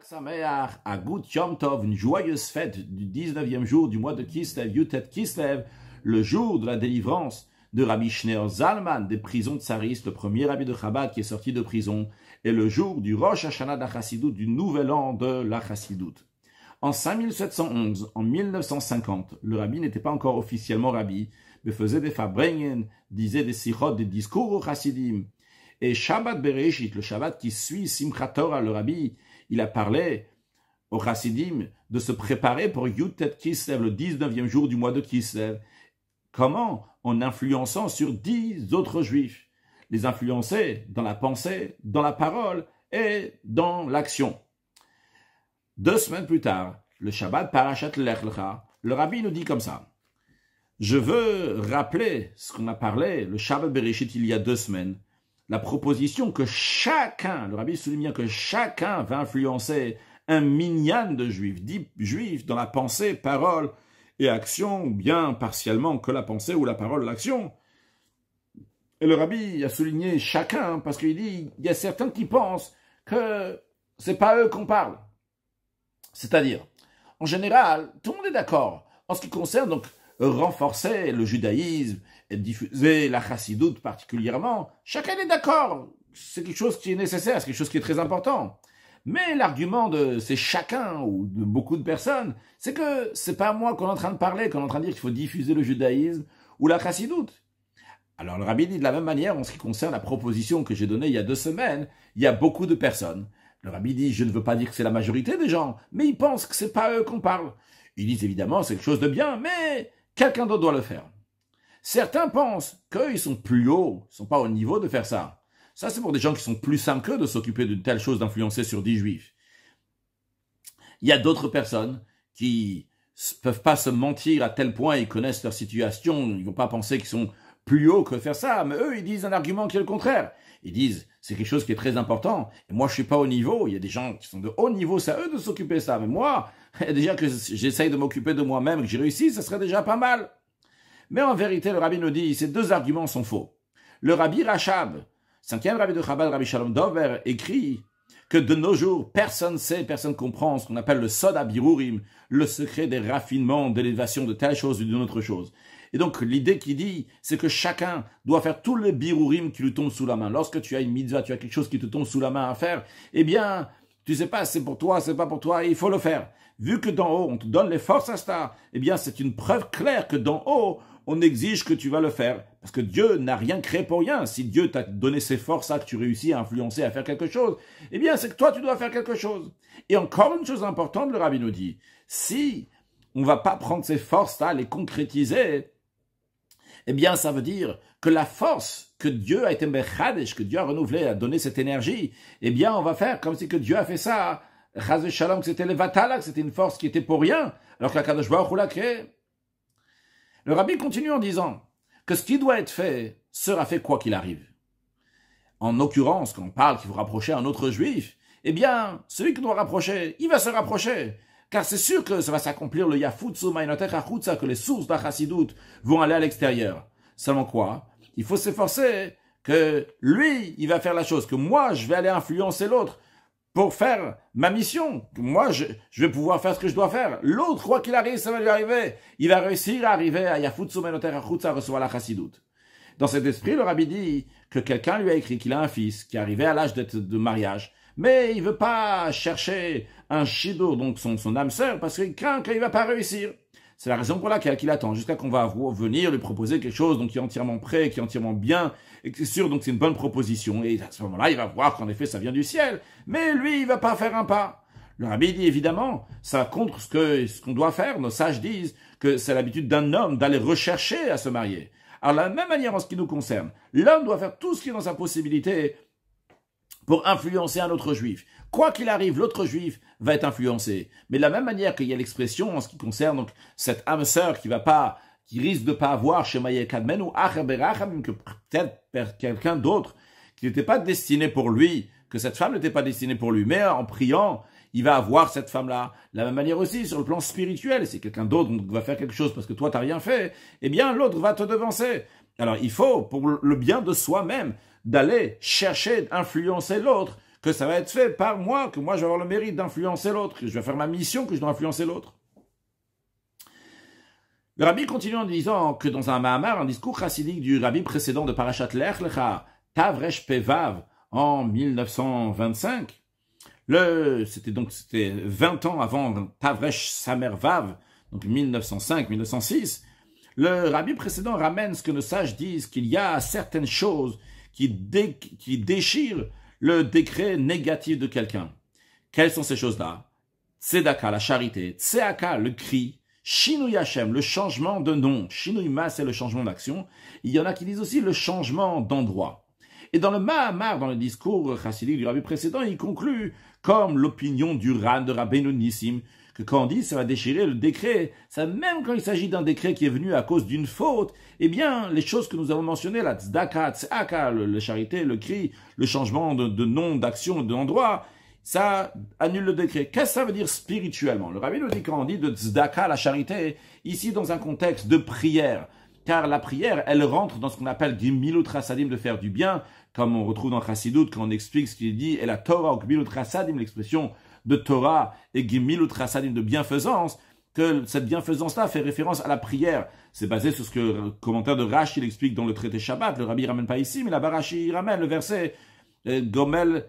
Sameach, Agut Yom Tov, une joyeuse fête du 19e jour du mois de Kislev, Yutet Kislev, le jour de la délivrance de Rabbi Shneur Zalman des prisons de Tsaris, le premier rabbi de Chabad qui est sorti de prison, et le jour du Rosh Hashanah de la Chassidut, du nouvel an de la Chassidut. En 5711, en 1950, le rabbi n'était pas encore officiellement rabbi, mais faisait des fabrengen, disait des sichot, des discours aux chassidim. Et Shabbat Bereshit, le Shabbat qui suit Simchat Torah, le rabbi, il a parlé aux chassidim de se préparer pour Yutet Kislev, le 19e jour du mois de Kislev. Comment? En influençant sur 10 autres juifs. Les influencer dans la pensée, dans la parole et dans l'action. 2 semaines plus tard, le Shabbat Parashat Lech Lecha, le rabbi nous dit comme ça. Je veux rappeler ce qu'on a parlé, le Shabbat Bereshit, il y a 2 semaines. La proposition que chacun, le rabbi souligne bien que chacun va influencer un minyan de juifs, 10 juifs dans la pensée, parole et action, ou bien partiellement que la pensée ou la parole, l'action. Et le rabbi a souligné chacun, parce qu'il dit, il y a certains qui pensent que c'est pas eux qu'on parle. C'est-à-dire, en général, tout le monde est d'accord. En ce qui concerne donc renforcer le judaïsme et diffuser la chassidoute particulièrement, chacun est d'accord. C'est quelque chose qui est nécessaire, c'est quelque chose qui est très important. Mais l'argument de c'est chacun ou de beaucoup de personnes, c'est que c'est pas moi qu'on est en train de parler, qu'on est en train de dire qu'il faut diffuser le judaïsme ou la chassidoute. Alors le rabbi dit de la même manière en ce qui concerne la proposition que j'ai donnée il y a 2 semaines, il y a beaucoup de personnes. Le rabbi dit, je ne veux pas dire que c'est la majorité des gens, mais ils pensent que c'est pas eux qu'on parle. Ils disent évidemment c'est quelque chose de bien, mais quelqu'un d'autre doit le faire. Certains pensent qu'eux, ils sont plus hauts, ils sont pas au niveau de faire ça. Ça, c'est pour des gens qui sont plus simples qu'eux de s'occuper d'une telle chose, d'influencer sur 10 juifs. Il y a d'autres personnes qui peuvent pas se mentir à tel point, ils connaissent leur situation, ils vont pas penser qu'ils sont plus hauts que faire ça, mais eux, ils disent un argument qui est le contraire. Ils disent, c'est quelque chose qui est très important, et moi, je suis pas au niveau, il y a des gens qui sont de haut niveau, c'est à eux de s'occuper de ça, mais moi, déjà que j'essaye de m'occuper de moi-même, que j'ai réussi, ça serait déjà pas mal. Mais en vérité, le rabbi nous dit, ces 2 arguments sont faux. Le rabbi Rachab, 5e rabbi de Chabad, Rabbi Shalom Dover, écrit que de nos jours, personne sait, personne comprend ce qu'on appelle le Sod HaBirurim, le secret des raffinements, d'élévation de telle chose ou d'une autre chose. Et donc, l'idée qu'il dit, c'est que chacun doit faire tous les birurim qui lui tombent sous la main. Lorsque tu as une mitzvah, tu as quelque chose qui te tombe sous la main à faire, eh bien, tu sais pas, c'est pour toi, c'est pas pour toi, et il faut le faire. Vu que d'en haut, on te donne les forces à ça, eh bien, c'est une preuve claire que d'en haut, on exige que tu vas le faire. Parce que Dieu n'a rien créé pour rien. Si Dieu t'a donné ces forces-là, que tu réussis à influencer, à faire quelque chose, eh bien, c'est que toi, tu dois faire quelque chose. Et encore une chose importante, le rabbi nous dit, si on va pas prendre ces forces-là, les concrétiser, eh bien, ça veut dire que la force que Dieu a été mechadesh, que Dieu a renouvelé, a donné cette énergie, eh bien, on va faire comme si que Dieu a fait ça. Chaz Shalom, que c'était le Vatala, que c'était une force qui était pour rien, alors qu'Akadosh Baruch Hu l'a créé. Le rabbi continue en disant que ce qui doit être fait sera fait quoi qu'il arrive. En l'occurrence, quand on parle qu'il faut rapprocher un autre juif, eh bien, celui qui doit rapprocher, il va se rapprocher. Car c'est sûr que ça va s'accomplir le Yafutsu Ma'inotech Achutza, que les sources d'Achassidut vont aller à l'extérieur. Seulement quoi? Il faut s'efforcer que lui, il va faire la chose, que moi, je vais aller influencer l'autre pour faire ma mission. Que moi, je vais pouvoir faire ce que je dois faire. L'autre, quoi qu'il arrive, ça va lui arriver. Il va réussir à arriver à Yafutsu Ma'inotech Achutza, à recevoir l'Achassidut. Dans cet esprit, le rabbi dit que quelqu'un lui a écrit qu'il a un fils qui est arrivé à l'âge de mariage, mais il veut pas chercher un shidur, donc son âme sœur, parce qu'il craint qu'il va pas réussir. C'est la raison pour laquelle il attend, jusqu'à qu'on va venir lui proposer quelque chose, donc qui est entièrement prêt, qui est entièrement bien, et que c'est sûr, donc c'est une bonne proposition. Et à ce moment-là, il va voir qu'en effet, ça vient du ciel. Mais lui, il va pas faire un pas. Le rabbi dit évidemment, ça va contre ce qu'on doit faire. Nos sages disent que c'est l'habitude d'un homme d'aller rechercher à se marier. Alors, de la même manière en ce qui nous concerne, l'homme doit faire tout ce qui est dans sa possibilité pour influencer un autre juif. Quoi qu'il arrive, l'autre juif va être influencé. Mais de la même manière qu'il y a l'expression en ce qui concerne donc cette âme sœur qui risque de pas avoir chez Kadmen ou Acher Berachamim, que peut-être quelqu'un d'autre qui n'était pas destiné pour lui, que cette femme n'était pas destinée pour lui, mais en priant, il va avoir cette femme-là. De la même manière aussi, sur le plan spirituel, si quelqu'un d'autre va faire quelque chose parce que toi t'as rien fait, eh bien l'autre va te devancer. Alors il faut, pour le bien de soi-même, d'aller chercher d'influencer l'autre, que ça va être fait par moi, que moi je vais avoir le mérite d'influencer l'autre, que je vais faire ma mission, que je dois influencer l'autre. Le rabbi continue en disant que dans un Mahamar, un discours chassidique du rabbi précédent de Parashat Lech Lecha, Tavresh Pevav, en 1925, c'était 20 ans avant Tavresh Samervav, donc 1905-1906, le rabbi précédent ramène ce que nos sages disent, qu'il y a certaines choses qui déchirent le décret négatif de quelqu'un. Quelles sont ces choses-là? Tzedaka, la charité. Tseaka, le cri. Shinui Hashem, le changement de nom. Shinui Ma, c'est le changement d'action. Il y en a qui disent aussi le changement d'endroit. Et dans le Mahamar, dans le discours chassidique du rabbi précédent, il conclut, comme l'opinion du Ran de Rabbeinu Nissim, que quand on dit ça va déchirer le décret, ça même quand il s'agit d'un décret qui est venu à cause d'une faute, eh bien, les choses que nous avons mentionnées, la tzedaka, tzaka, la charité, le cri, le changement de nom, d'action, d'endroit, ça annule le décret. Qu'est-ce que ça veut dire spirituellement? Le rabbi nous dit quand on dit de tzedaka, la charité, ici dans un contexte de prière, car la prière, elle rentre dans ce qu'on appelle Gimilut Chasadim, de faire du bien, comme on retrouve dans Chassidut, quand on explique ce qu'il dit, et la Torah, ou Gimilut Chasadim, l'expression de Torah et Gimilut Chasadim, de bienfaisance, que cette bienfaisance-là fait référence à la prière. C'est basé sur ce que le commentaire de Rashi il explique dans le traité Shabbat. Le rabbi ramène pas ici, mais là-bas Rashi ramène le verset Gomel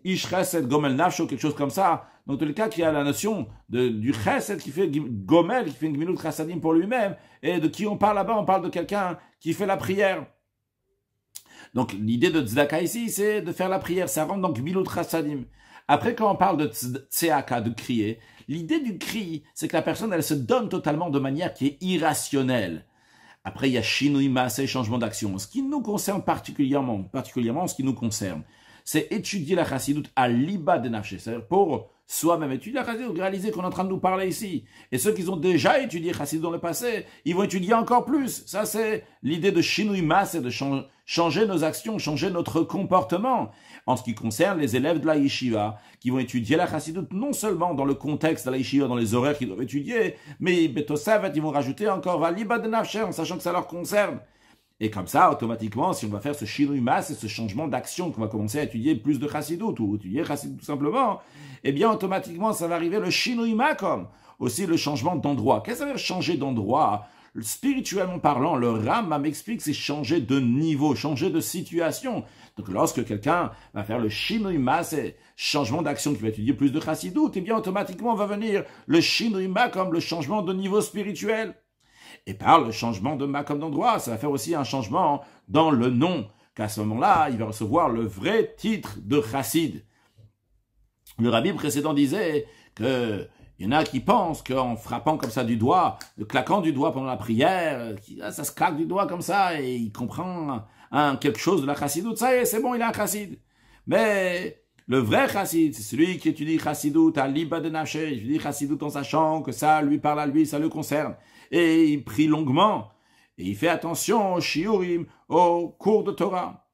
Ish Chesed Gomel Nafsho, quelque chose comme ça. Dans tous les cas, qui a la notion du Chesed qui fait Gomel, qui fait une Gimilut Chasadim pour lui-même. Et de qui on parle là-bas? On parle de quelqu'un qui fait la prière. Donc l'idée de Tzedaka ici, c'est de faire la prière. Ça rentre dans Gimilut Chasadim. Après, quand on parle de tseaka, de crier, l'idée du cri, c'est que la personne, elle se donne totalement de manière qui est irrationnelle. Après, il y a shinui maaseh, changement d'action. Ce qui nous concerne particulièrement ce qui nous concerne, c'est étudier la chassidut à l'iba de nafshe. C'est-à-dire pour soi-même étudier la chassidut, réaliser qu'on est en train de nous parler ici. Et ceux qui ont déjà étudié chassidut dans le passé, ils vont étudier encore plus. Ça, c'est l'idée de shinui maaseh, de changer nos actions, changer notre comportement. En ce qui concerne les élèves de la yeshiva, qui vont étudier la chassidut non seulement dans le contexte de la yeshiva, dans les horaires qu'ils doivent étudier, mais betosavet, ils vont rajouter encore valiba de nafsher, en sachant que ça leur concerne. Et comme ça, automatiquement, si on va faire ce shinui maaseh, ce changement d'action, qu'on va commencer à étudier plus de chassidut, ou étudier chassidut tout simplement, eh bien, automatiquement, ça va arriver le shinui makom, aussi le changement d'endroit. Qu'est-ce que ça veut dire changer d'endroit? Spirituellement parlant, le Rambam m'explique c'est changer de niveau, changer de situation. Donc lorsque quelqu'un va faire le shinui maaseh, changement d'action qui va étudier plus de chassidut, eh bien automatiquement va venir le shinui makom, le changement de niveau spirituel. Et par le changement de makom d'endroit, ça va faire aussi un changement dans le nom, qu'à ce moment-là, il va recevoir le vrai titre de chassid. Le rabbi précédent disait que il y en a qui pensent qu'en frappant comme ça du doigt, le claquant du doigt pendant la prière, ça se claque du doigt comme ça et il comprend quelque chose de la chassidut. Ça y est, c'est bon, il est un chassid. Mais le vrai chassid, c'est celui qui étudie chassidut à l'iba de nafshe, il étudie chassidut en sachant que ça lui parle à lui, ça le concerne. Et il prie longuement et il fait attention aux shiurim, aux cours de Torah.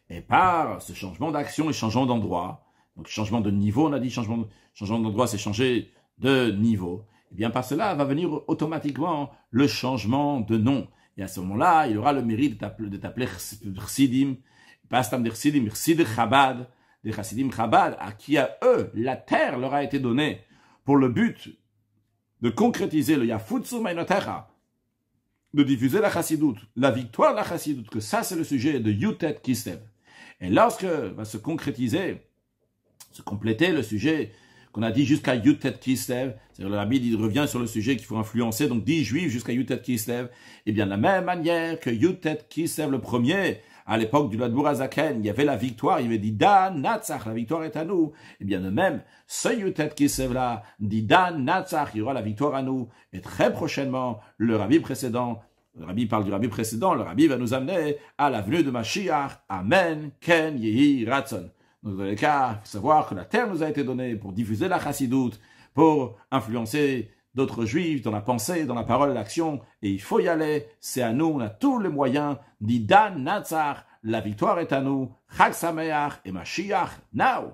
Et par ce changement d'action et changement d'endroit, donc changement de niveau, on a dit changement d'endroit, c'est changer de niveau, et bien par cela va venir automatiquement le changement de nom. Et à ce moment-là, il aura le mérite de t'appeler Chassidim, pas stam des Chassidim, Chassid Chabad, des Chassidim Chabad, à qui à eux, la terre leur a été donnée pour le but de concrétiser le Yafutsu Mainotecha, de diffuser la Chassidut, la victoire de la Chassidut, que ça c'est le sujet de Yutet Kislev. Et lorsque va se concrétiser, se compléter le sujet qu'on a dit jusqu'à Yutet Kislev, c'est-à-dire le rabbi il revient sur le sujet qu'il faut influencer, donc 10 juifs jusqu'à Yutet Kislev, et bien de la même manière que Yutet Kislev le premier, à l'époque du Ladbour Azaken, il y avait la victoire, il y avait dit Dan Natsach, la victoire est à nous, et bien de même, ce Yutet Kislev là, dit Dan Natsach, il y aura la victoire à nous, et très prochainement, le rabbi précédent, le rabbi parle du rabbi précédent, le rabbi va nous amener à la venue de Mashiach, Amen, Ken Yehi Ratzon. Donc, dans les cas, il faut savoir que la terre nous a été donnée pour diffuser la chassidut, pour influencer d'autres juifs dans la pensée, dans la parole et l'action. Et il faut y aller. C'est à nous. On a tous les moyens. Didan Natsar. La victoire est à nous. Chag Sameach et Mashiach now.